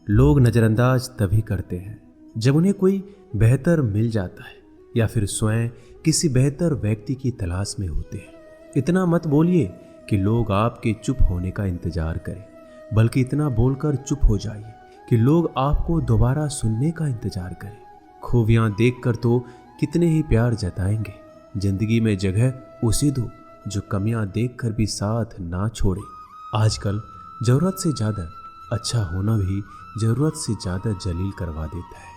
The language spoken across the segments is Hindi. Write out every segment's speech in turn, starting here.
लोग नज़रअंदाज तभी करते हैं जब उन्हें कोई बेहतर मिल जाता है या फिर स्वयं किसी बेहतर व्यक्ति की तलाश में होते हैं। इतना मत बोलिए कि लोग आपके चुप होने का इंतजार करें, बल्कि इतना बोलकर चुप हो जाइए कि लोग आपको दोबारा सुनने का इंतजार करें। खूबियां देखकर तो कितने ही प्यार जताएंगे। जिंदगी में जगह उसे दो जो कमियां देखकर भी साथ ना छोड़े। आजकल जरूरत से ज़्यादा अच्छा होना भी जरूरत से ज़्यादा जलील करवा देता है।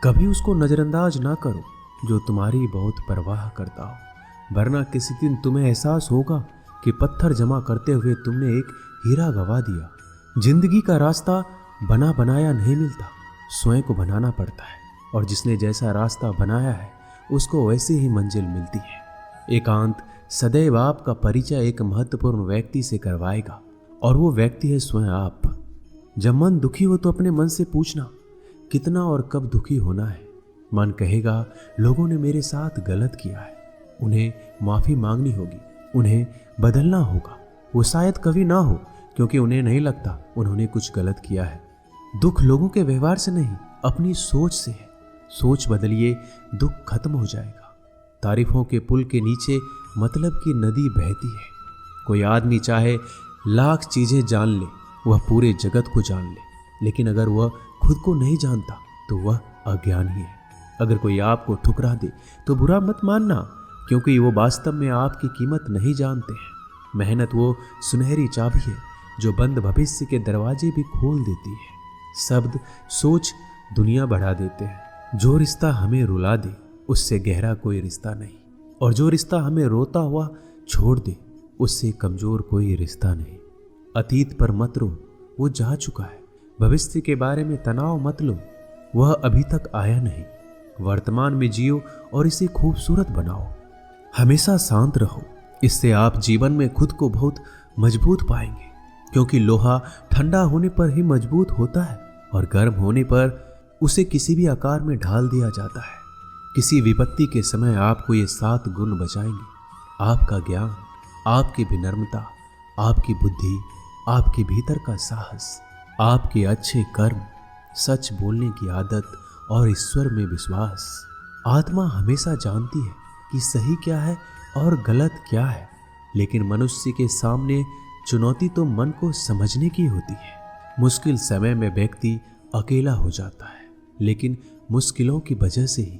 कभी उसको नज़रअंदाज ना करो जो तुम्हारी बहुत परवाह करता हो, वरना किसी दिन तुम्हें एहसास होगा कि पत्थर जमा करते हुए तुमने एक हीरा गवा दिया। जिंदगी का रास्ता बना बनाया नहीं मिलता, स्वयं को बनाना पड़ता है, और जिसने जैसा रास्ता बनाया है उसको वैसे ही मंजिल मिलती है। एकांत सदैव आपका परिचय एक महत्वपूर्ण व्यक्ति से करवाएगा, और वो व्यक्ति है स्वयं आप। जब मन दुखी हो तो अपने मन से पूछना कितना और कब दुखी होना है। मन कहेगा लोगों ने मेरे साथ गलत किया है, उन्हें माफ़ी मांगनी होगी, उन्हें बदलना होगा। वो शायद कभी ना हो, क्योंकि उन्हें नहीं लगता उन्होंने कुछ गलत किया है। दुख लोगों के व्यवहार से नहीं, अपनी सोच से है। सोच बदलिए, दुख खत्म हो जाएगा। तारीफों के पुल के नीचे मतलब की नदी बहती है। कोई आदमी चाहे लाख चीज़ें जान ले, वह पूरे जगत को जान ले, लेकिन अगर वह खुद को नहीं जानता तो वह अज्ञानी है। अगर कोई आपको ठुकरा दे तो बुरा मत मानना, क्योंकि वो वास्तव में आपकी कीमत नहीं जानते हैं। मेहनत वो सुनहरी चाबी है जो बंद भविष्य के दरवाजे भी खोल देती है। शब्द सोच दुनिया बढ़ा देते हैं। जो रिश्ता हमें रुला दे उससे गहरा कोई रिश्ता नहीं, और जो रिश्ता हमें रोता हुआ छोड़ दे उससे कमजोर कोई रिश्ता नहीं। अतीत पर मत रो, वो जा चुका है। भविष्य के बारे में तनाव मत लो, वह अभी तक आया नहीं। वर्तमान में जियो और इसे खूबसूरत बनाओ। हमेशा शांत रहो, इससे आप जीवन में खुद को बहुत मजबूत पाएंगे, क्योंकि लोहा ठंडा होने पर ही मजबूत होता है, और गर्म होने पर उसे किसी भी आकार में ढाल दिया जाता है। किसी विपत्ति के समय आपको ये 7 गुण बचाएंगे: आपका ज्ञान, आपकी विनम्रता, आपकी बुद्धि, आपके भीतर का साहस, आपके अच्छे कर्म, सच बोलने की आदत और ईश्वर में विश्वास। आत्मा हमेशा जानती है कि सही क्या है और गलत क्या है, लेकिन मनुष्य के सामने चुनौती तो मन को समझने की होती है। मुश्किल समय में व्यक्ति अकेला हो जाता है, लेकिन मुश्किलों की वजह से ही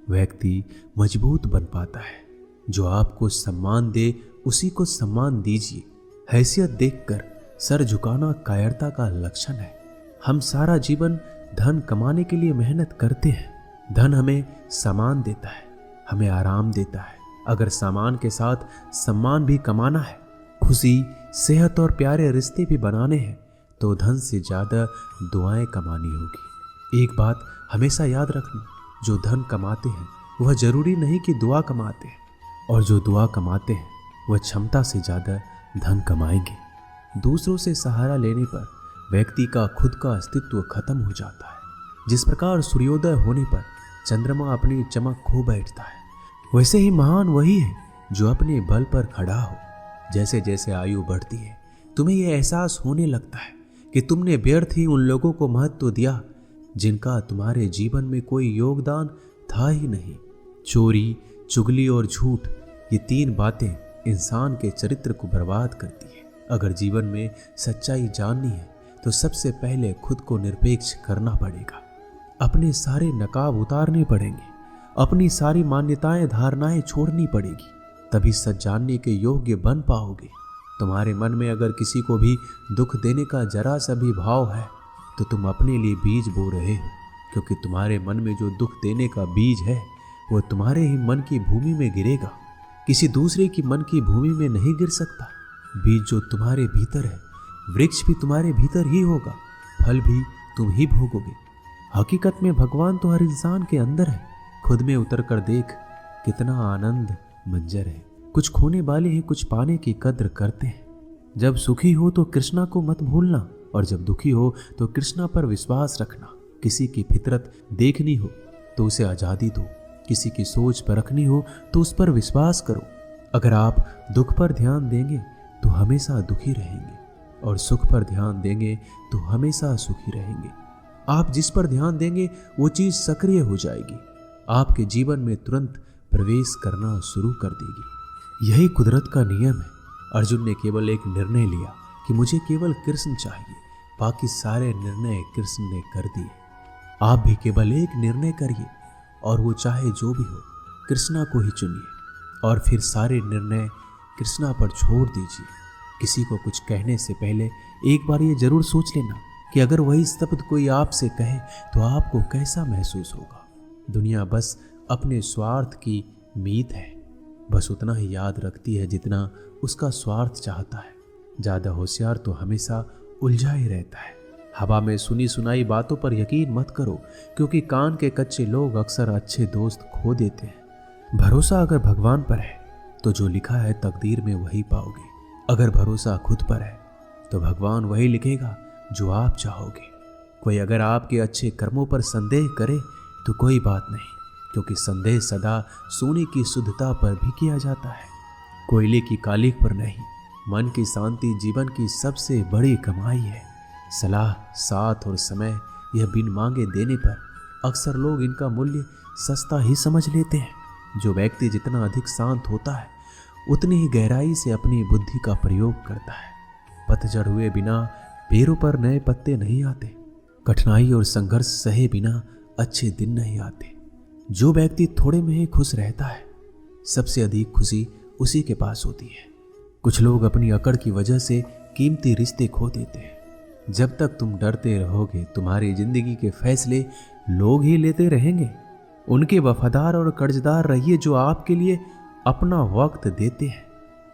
व्यक्ति मजबूत बन पाता है। जो आपको सम्मान दे उसी को सम्मान दीजिए। हैसियत देखकर सर झुकाना कायरता का लक्षण है। हम सारा जीवन धन कमाने के लिए मेहनत करते हैं। धन हमें सामान देता है, हमें आराम देता है। अगर सामान के साथ सम्मान भी कमाना है, खुशी, सेहत और प्यारे रिश्ते भी बनाने हैं, तो धन से ज़्यादा दुआएं कमानी होगी। एक बात हमेशा याद रखना, जो धन कमाते हैं वह जरूरी नहीं कि दुआ कमाते हैं, और जो दुआ कमाते हैं वह क्षमता से ज़्यादा धन कमाएंगे। दूसरों से सहारा लेने पर व्यक्ति का खुद का अस्तित्व खत्म हो जाता है। जिस प्रकार सूर्योदय होने पर चंद्रमा अपनी चमक खो बैठता है, वैसे ही महान वही है जो अपने बल पर खड़ा हो। जैसे जैसे आयु बढ़ती है, तुम्हें यह एहसास होने लगता है कि तुमने व्यर्थ ही उन लोगों को महत्व दिया जिनका तुम्हारे जीवन में कोई योगदान था ही नहीं। चोरी, चुगली और झूठ, ये 3 बातें इंसान के चरित्र को बर्बाद करती है। अगर जीवन में सच्चाई जाननी है तो सबसे पहले खुद को निरपेक्ष करना पड़ेगा। अपने सारे नकाब उतारने पड़ेंगे, अपनी सारी मान्यताएं धारणाएं छोड़नी पड़ेगी, तभी सच जानने के योग्य बन पाओगे। तुम्हारे मन में अगर किसी को भी दुख देने का जरा सा भी भाव है तो तुम अपने लिए बीज बो रहे हो, क्योंकि तुम्हारे मन में जो दुख देने का बीज है वो तुम्हारे ही मन की भूमि में गिरेगा, किसी दूसरे की मन की भूमि में नहीं गिर सकता। बीज जो तुम्हारे भीतर है, वृक्ष भी तुम्हारे भीतर ही होगा, फल भी तुम ही भोगोगे। हकीकत में भगवान तो हर इंसान के अंदर है। खुद में उतर कर देख, कितना आनंद मंजर है। कुछ खोने वाले हैं, कुछ पाने की कद्र करते हैं। जब सुखी हो तो कृष्णा को मत भूलना, और जब दुखी हो तो कृष्णा पर विश्वास रखना। किसी की फितरत देखनी हो तो उसे आज़ादी दो, किसी की सोच परखनी हो तो उस पर विश्वास करो। अगर आप दुख पर ध्यान देंगे तो हमेशा दुखी रहेंगे, और सुख पर ध्यान देंगे तो हमेशा सुखी रहेंगे। आप जिस पर ध्यान देंगे वो चीज सक्रिय हो जाएगी, आपके जीवन में तुरंत प्रवेश करना शुरू कर देगी। यही कुदरत का नियम है। अर्जुन ने केवल एक निर्णय लिया कि मुझे केवल कृष्ण चाहिए, बाकी सारे निर्णय कृष्ण ने कर दिए। आप भी केवल एक निर्णय करिए और वो चाहे जो भी हो, कृष्णा को ही चुनिए और फिर सारे निर्णय कृष्णा पर छोड़ दीजिए। किसी को कुछ कहने से पहले एक बार ये जरूर सोच लेना कि अगर वही शब्द कोई आपसे कहे तो आपको कैसा महसूस होगा। दुनिया बस अपने स्वार्थ की मीत है, बस उतना ही याद रखती है जितना उसका स्वार्थ चाहता है। ज्यादा होशियार तो हमेशा उलझा ही रहता है। हवा में सुनी सुनाई बातों पर यकीन मत करो, क्योंकि कान के कच्चे लोग अक्सर अच्छे दोस्त खो देते हैं। भरोसा अगर भगवान पर है तो जो लिखा है तकदीर में वही पाओगे। अगर भरोसा खुद पर है तो भगवान वही लिखेगा जो आप चाहोगे। कोई अगर आपके अच्छे कर्मों पर संदेह करे तो कोई बात नहीं, क्योंकि संदेह सदा सोने की शुद्धता पर भी किया जाता है, कोयले की कालिक पर नहीं। मन की शांति जीवन की सबसे बड़ी कमाई है। सलाह, साथ और समय यह बिन मांगे देने पर अक्सर लोग इनका मूल्य सस्ता ही समझ लेते हैं। जो व्यक्ति जितना अधिक शांत होता है उतनी ही गहराई से अपनी बुद्धि का प्रयोग करता है। पतझड़ हुए बिना पेड़ों पर नए पत्ते नहीं आते। कठिनाई और संघर्ष सहे बिना अच्छे दिन नहीं आते। जो व्यक्ति थोड़े में ही खुश रहता है, सबसे अधिक खुशी उसी के पास होती है। कुछ लोग अपनी अकड़ की वजह से कीमती रिश्ते खो देते हैं। जब तक तुम डरते रहोगे, तुम्हारी जिंदगी के फैसले लोग ही लेते रहेंगे। उनके वफादार और कर्जदार रहिए जो आपके लिए अपना वक्त देते हैं।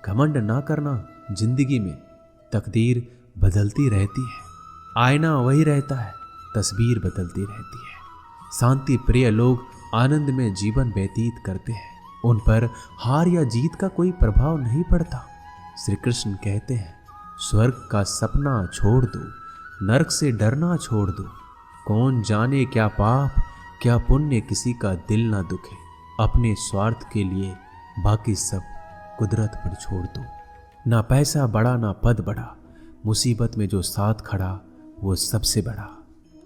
घमंड ना करना। जिंदगी में तकदीर बदलती रहती है, आईना वही रहता है, तस्वीर बदलती रहती है। शांति प्रिय लोग आनंद में जीवन व्यतीत करते हैं। उन पर हार या जीत का कोई प्रभाव नहीं पड़ता। श्री कृष्ण कहते हैं, स्वर्ग का सपना छोड़ दो, नरक से डरना छोड़ दो। कौन जाने क्या पाप क्या पुण्य किसी का दिल ना दुखे। अपने स्वार्थ के लिए बाकी सब कुदरत पर छोड़ दो। ना पैसा बड़ा ना पद बड़ा, मुसीबत में जो साथ खड़ा वो सबसे बड़ा।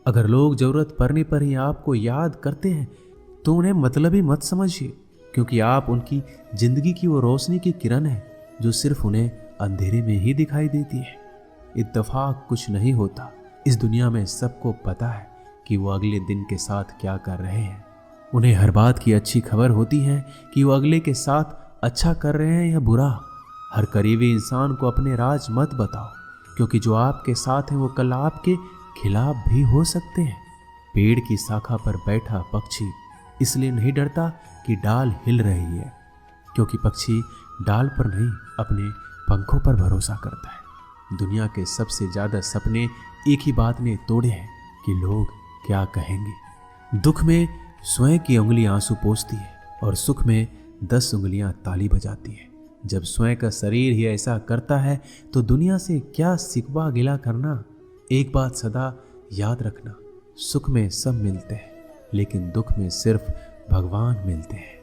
अगर लोग जरूरत पड़ने पर ही आपको याद करते हैं तो उन्हें मतलबी मत समझिए, क्योंकि आप उनकी जिंदगी की वो रोशनी की किरण है जो सिर्फ उन्हें अंधेरे में ही दिखाई देती है। इत्तेफाक कुछ नहीं होता। इस दुनिया में सबको पता है कि वो अगले दिन के साथ क्या कर रहे हैं। उन्हें हर बात की अच्छी खबर होती है कि वो अगले के साथ अच्छा कर रहे हैं या बुरा। हर करीबी इंसान को अपने राज मत बताओ, क्योंकि जो आपके साथ हैं वो कल आपके खिलाफ भी हो सकते हैं। पेड़ की शाखा पर बैठा पक्षी इसलिए नहीं डरता कि डाल हिल रही है, क्योंकि पक्षी डाल पर नहीं अपने पंखों पर भरोसा करता है। दुनिया के सबसे ज्यादा सपने एक ही बात ने तोड़े हैं कि लोग क्या कहेंगे। दुख में स्वयं की उंगली आंसू पोंछती है और सुख में 10 उंगलियां ताली बजाती है। जब स्वयं का शरीर ही ऐसा करता है तो दुनिया से क्या सिकवा गिला करना। एक बात सदा याद रखना, सुख में सब मिलते हैं लेकिन दुख में सिर्फ भगवान मिलते हैं।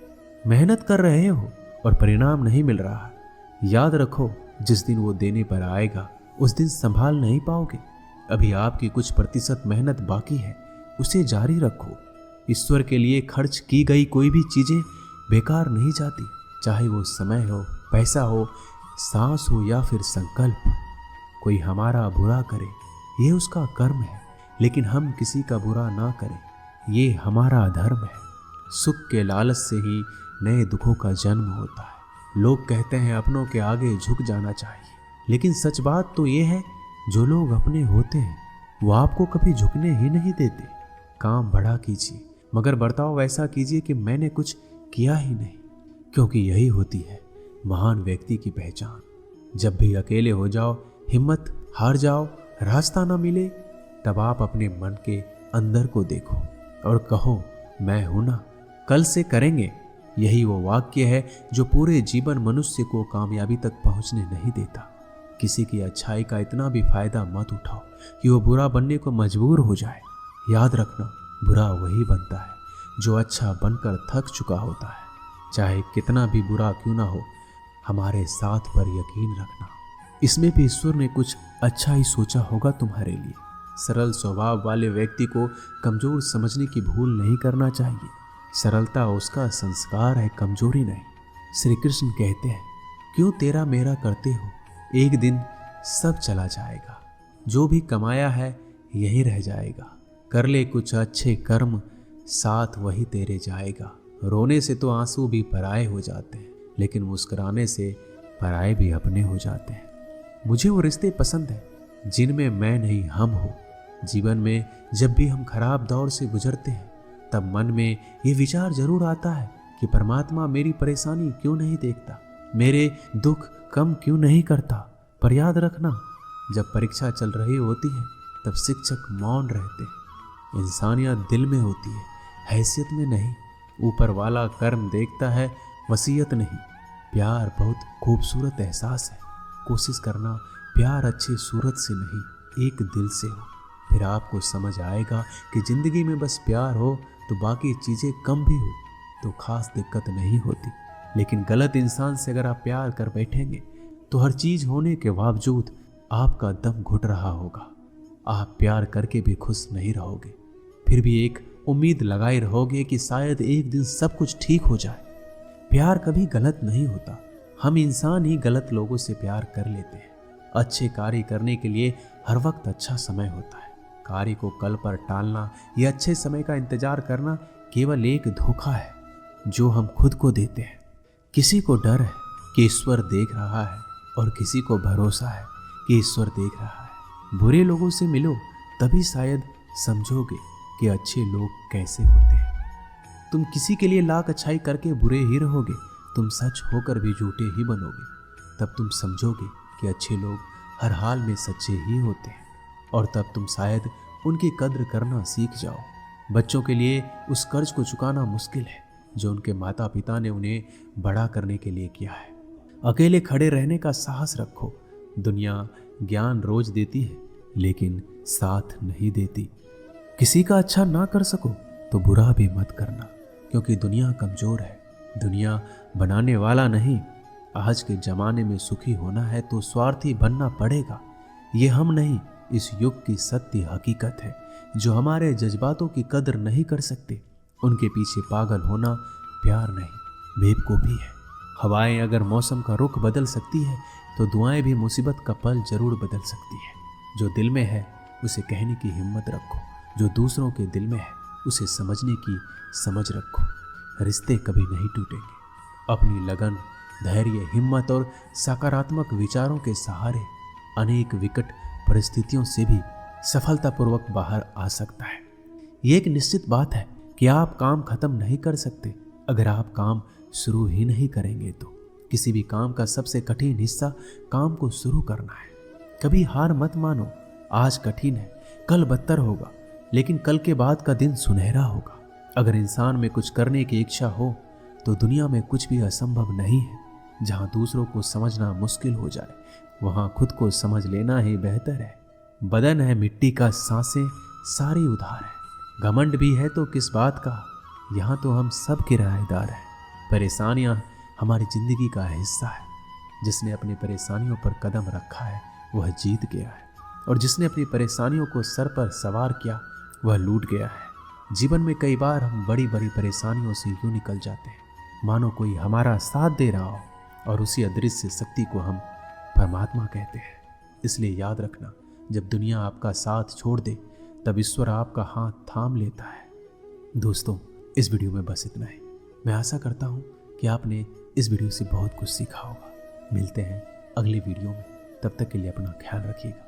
मेहनत कर रहे हो और परिणाम नहीं मिल रहा, याद रखो जिस दिन वो देने पर आएगा उस दिन संभाल नहीं पाओगे। अभी आपकी कुछ प्रतिशत मेहनत बाकी है, उसे जारी रखो। ईश्वर के लिए खर्च की गई कोई भी चीजें बेकार नहीं जाती, चाहे वो समय हो, पैसा हो, सांस हो या फिर संकल्प। कोई हमारा बुरा करे ये उसका कर्म है, लेकिन हम किसी का बुरा ना करें ये हमारा धर्म है। सुख के लालच से ही नए दुखों का जन्म होता है। लोग कहते हैं अपनों के आगे झुक जाना चाहिए, लेकिन सच बात तो ये है जो लोग अपने होते हैं वो आपको कभी झुकने ही नहीं देते। काम बड़ा कीजिए मगर बर्ताव वैसा कीजिए कि मैंने कुछ किया ही नहीं, क्योंकि यही होती है महान व्यक्ति की पहचान। जब भी अकेले हो जाओ, हिम्मत हार जाओ, रास्ता ना मिले, तब आप अपने मन के अंदर को देखो और कहो मैं हूं ना, कल से करेंगे। यही वो वाक्य है जो पूरे जीवन मनुष्य को कामयाबी तक पहुंचने नहीं देता। किसी की अच्छाई का इतना भी फायदा मत उठाओ कि वो बुरा बनने को मजबूर हो जाए। याद रखना, बुरा वही बनता है जो अच्छा बनकर थक चुका होता है। चाहे कितना भी बुरा क्यों ना हो, हमारे साथ पर यकीन रखना, इसमें भी ईश्वर ने कुछ अच्छा ही सोचा होगा तुम्हारे लिए। सरल स्वभाव वाले व्यक्ति को कमजोर समझने की भूल नहीं करना चाहिए। सरलता उसका संस्कार है, कमजोरी नहीं। श्री कृष्ण कहते हैं, क्यों तेरा मेरा करते हो, एक दिन सब चला जाएगा। जो भी कमाया है यही रह जाएगा। कर ले कुछ अच्छे कर्म, साथ वही तेरे जाएगा। रोने से तो आंसू भी पराए हो जाते हैं, लेकिन मुस्कुराने से पराए भी अपने हो जाते हैं। मुझे वो रिश्ते पसंद हैं जिनमें मैं नहीं हम हो। जीवन में जब भी हम खराब दौर से गुजरते हैं तब मन में ये विचार जरूर आता है कि परमात्मा मेरी परेशानी क्यों नहीं देखता, मेरे दुख कम क्यों नहीं करता। पर याद रखना, जब परीक्षा चल रही होती है तब शिक्षक मौन रहते हैं। इंसानियत दिल में होती है, हैसियत में नहीं। ऊपर वाला कर्म देखता है, वसीयत नहीं। प्यार बहुत खूबसूरत एहसास है। कोशिश करना प्यार अच्छी सूरत से नहीं, एक दिल से हो। फिर आपको समझ आएगा कि जिंदगी में बस प्यार हो तो बाकी चीज़ें कम भी हो तो खास दिक्कत नहीं होती। लेकिन गलत इंसान से अगर आप प्यार कर बैठेंगे तो हर चीज़ होने के बावजूद आपका दम घुट रहा होगा। आप प्यार करके भी खुश नहीं रहोगे, फिर भी एक उम्मीद लगाए रहोगे कि शायद एक दिन सब कुछ ठीक हो जाए। प्यार कभी गलत नहीं होता, हम इंसान ही गलत लोगों से प्यार कर लेते हैं। अच्छे कार्य करने के लिए हर वक्त अच्छा समय होता है। कार्य को कल पर टालना या अच्छे समय का इंतजार करना केवल एक धोखा है जो हम खुद को देते हैं। किसी को डर है कि ईश्वर देख रहा है और किसी को भरोसा है कि ईश्वर देख रहा है। बुरे लोगों से मिलो तभी शायद समझोगे कि अच्छे लोग कैसे होते हैं। तुम किसी के लिए लाख अच्छाई करके बुरे ही रहोगे, तुम सच होकर भी झूठे ही बनोगे। तब तुम समझोगे कि अच्छे लोग हर हाल में सच्चे ही होते हैं, और तब तुम शायद उनकी कद्र करना सीख जाओ। बच्चों के लिए उस कर्ज को चुकाना मुश्किल है जो उनके माता पिता ने उन्हें बड़ा करने के लिए किया है। अकेले खड़े रहने का साहस रखो। दुनिया ज्ञान रोज देती है लेकिन साथ नहीं देती। किसी का अच्छा ना कर सको तो बुरा भी मत करना, क्योंकि दुनिया कमजोर है, दुनिया बनाने वाला नहीं। आज के जमाने में सुखी होना है तो स्वार्थी बनना पड़ेगा। ये हम नहीं, इस युग की सत्य हकीकत है। जो हमारे जज्बातों की कदर नहीं कर सकते उनके पीछे पागल होना प्यार नहीं, बेवकूफ़ी है। हवाएं अगर मौसम का रुख बदल सकती है तो दुआएं भी मुसीबत का पल जरूर बदल सकती है। जो दिल में है उसे कहने की हिम्मत रखो, जो दूसरों के दिल में है उसे समझने की समझ रखो। रिश्ते कभी नहीं टूटेंगे। अपनी लगन, धैर्य, हिम्मत और सकारात्मक विचारों के सहारे अनेक विकट परिस्थितियों से भी सफलतापूर्वक बाहर आ सकता है। ये एक निश्चित बात है कि आप काम खत्म नहीं कर सकते अगर आप काम शुरू ही नहीं करेंगे। तो किसी भी काम का सबसे कठिन हिस्सा काम को शुरू करना है। कभी हार मत मानो। आज कठिन है, कल बदतर होगा, लेकिन कल के बाद का दिन सुनहरा होगा। अगर इंसान में कुछ करने की इच्छा हो तो दुनिया में कुछ भी असंभव नहीं है। जहाँ दूसरों को समझना मुश्किल हो जाए वहाँ खुद को समझ लेना ही बेहतर है। बदन है मिट्टी का, सांसें सारी उधार है। घमंड भी है तो किस बात का, यहाँ तो हम सब किराएदार हैं। परेशानियाँ हमारी जिंदगी का हिस्सा है। जिसने अपनी परेशानियों पर कदम रखा है वह जीत गया है, और जिसने अपनी परेशानियों को सर पर सवार किया वह लूट गया है। जीवन में कई बार हम बड़ी बड़ी परेशानियों से यूं निकल जाते हैं मानो कोई हमारा साथ दे रहा हो, और उसी अदृश्य शक्ति को हम परमात्मा कहते हैं। इसलिए याद रखना, जब दुनिया आपका साथ छोड़ दे तब ईश्वर आपका हाथ थाम लेता है। दोस्तों, इस वीडियो में बस इतना ही। मैं आशा करता हूँ कि आपने इस वीडियो से बहुत कुछ सीखा होगा। मिलते हैं अगली वीडियो में, तब तक के लिए अपना ख्याल रखिएगा।